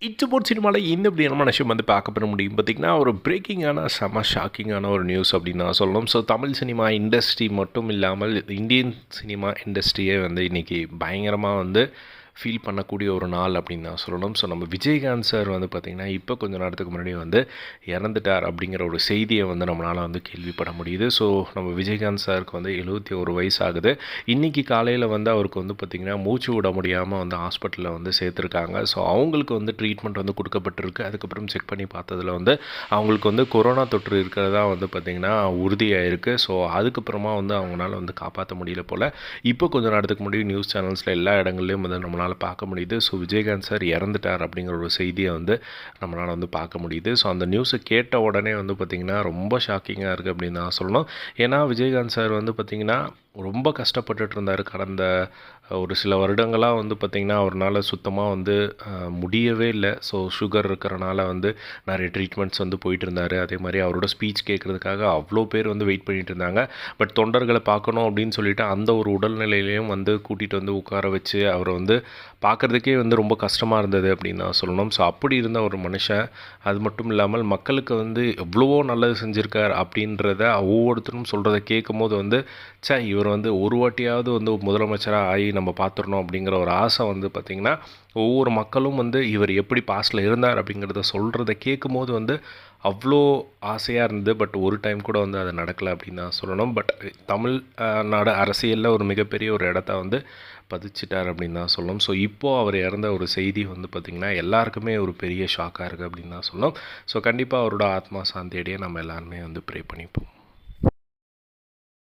இச்சபோர்ட் சினிமாவில் இந்த இப்படியான விஷயம் வந்து பார்க்கப்பட முடியும் பார்த்திங்கன்னா ஒரு பிரேக்கிங்கான செம ஷாக்கிங்கான ஒரு நியூஸ் அப்படின்னு நான் சொல்லணும். ஸோ தமிழ் சினிமா இண்டஸ்ட்ரி மட்டும் இல்லாமல் இந்தியன் சினிமா இண்டஸ்ட்ரியே வந்து இன்றைக்கி பயங்கரமாக வந்து ஃபீல் பண்ணக்கூடிய ஒரு நாள் அப்படின்னு நான் சொல்லணும். ஸோ நம்ம விஜயகாந்த் சார் வந்து பார்த்திங்கன்னா இப்போ கொஞ்சம் நேரத்துக்கு முன்னாடி வந்து இறந்துட்டார் அப்படிங்கிற ஒரு செய்தியை வந்து நம்மளால் வந்து கேள்விப்பட முடியுது. ஸோ நம்ம விஜயகாந்த் சாருக்கு வந்து 71 வயசு ஆகுது. இன்றைக்கி காலையில் வந்து அவருக்கு வந்து பார்த்திங்கன்னா மூச்சு விட முடியாமல் வந்து ஹாஸ்பிட்டலில் வந்து சேர்த்துருக்காங்க. ஸோ அவங்களுக்கு வந்து ட்ரீட்மெண்ட் வந்து கொடுக்கப்பட்டிருக்கு. அதுக்கப்புறம் செக் பண்ணி பார்த்ததில் வந்து அவங்களுக்கு வந்து கொரோனா தொற்று இருக்கிறதா வந்து பார்த்திங்கன்னா உறுதியாயிருக்கு. ஸோ அதுக்கப்புறமா வந்து அவங்களால வந்து காப்பாற்ற முடியல போல். இப்போ கொஞ்சம் நேரத்துக்கு முன்னாடி நியூஸ் சேனல்ஸில் எல்லா இடங்கள்லையும் வந்து நம்மளால் பார்க்க முடியுது. ஸோ விஜயகாந்த் சார் இறந்துட்டார் அப்படிங்கிற ஒரு செய்தியை வந்து நம்மளால் வந்து பார்க்க முடியுது. ஸோ அந்த நியூஸை கேட்ட உடனே வந்து பார்த்திங்கன்னா ரொம்ப ஷாக்கிங்காக இருக்குது அப்படின்னு நான் சொல்லணும். ஏன்னா விஜயகாந்த் சார் வந்து பார்த்திங்கன்னா ரொம்ப கஷ்டப்பட்டுட்டு இருந்தார். கடந்த ஒரு சில வருடங்களாக வந்து பார்த்திங்கன்னா அவரால் சுத்தமாக வந்து முடியவே இல்லை. ஸோ சுகர் இருக்கிறனால வந்து நிறைய ட்ரீட்மெண்ட்ஸ் வந்து போயிட்டு இருந்தார். அதே மாதிரி அவரோட ஸ்பீச் கேட்குறதுக்காக அவ்வளோ பேர் வந்து வெயிட் பண்ணிகிட்டு இருந்தாங்க. பட் தொண்டர்களை பார்க்கணும் அப்படின்னு சொல்லிட்டு அந்த ஒரு உடல்நிலையிலையும் வந்து கூட்டிகிட்டு வந்து உட்கார வச்சு அவரை வந்து பார்க்குறதுக்கே வந்து ரொம்ப கஷ்டமாக இருந்தது அப்படின்னு நான் சொல்லணும். ஸோ அப்படி இருந்த ஒரு மனுஷன், அது மட்டும் இல்லாமல் மக்களுக்கு வந்து எவ்வளவோ நல்லது செஞ்சுருக்கார் அப்படின்றத ஒவ்வொருத்தரும் சொல்கிறத கேட்கும் போது வந்து இவர் வந்து ஒரு வாட்டியாவது வந்து முதலமைச்சராக ஆகி நம்ம பார்த்துடணும் அப்படிங்கிற ஒரு ஆசை வந்து பார்த்திங்கன்னா ஒவ்வொரு மக்களும் வந்து இவர் எப்படி பாஸ்டில் இருந்தார் அப்படிங்கிறத சொல்கிறத கேட்கும் போது வந்து அவ்வளோ ஆசையாக இருந்தது. பட் ஒரு டைம் கூட வந்து அது நடக்கலை அப்படின்னு தான் சொல்லணும். பட் தமிழ் நாடு அரசியலில் ஒரு மிகப்பெரிய ஒரு இடத்த வந்து பதிச்சிட்டார் அப்படின்னு தான் சொல்லணும். ஸோ இப்போது அவர் இறந்த ஒரு செய்தி வந்து பார்த்திங்கன்னா எல்லாருக்குமே ஒரு பெரிய ஷாக்காக இருக்குது அப்படின்னு தான் சொல்லணும். ஸோ கண்டிப்பாக அவரோட ஆத்மா சாந்தியடைய நம்ம எல்லாருமே வந்து ப்ரே பண்ணிப்போம்.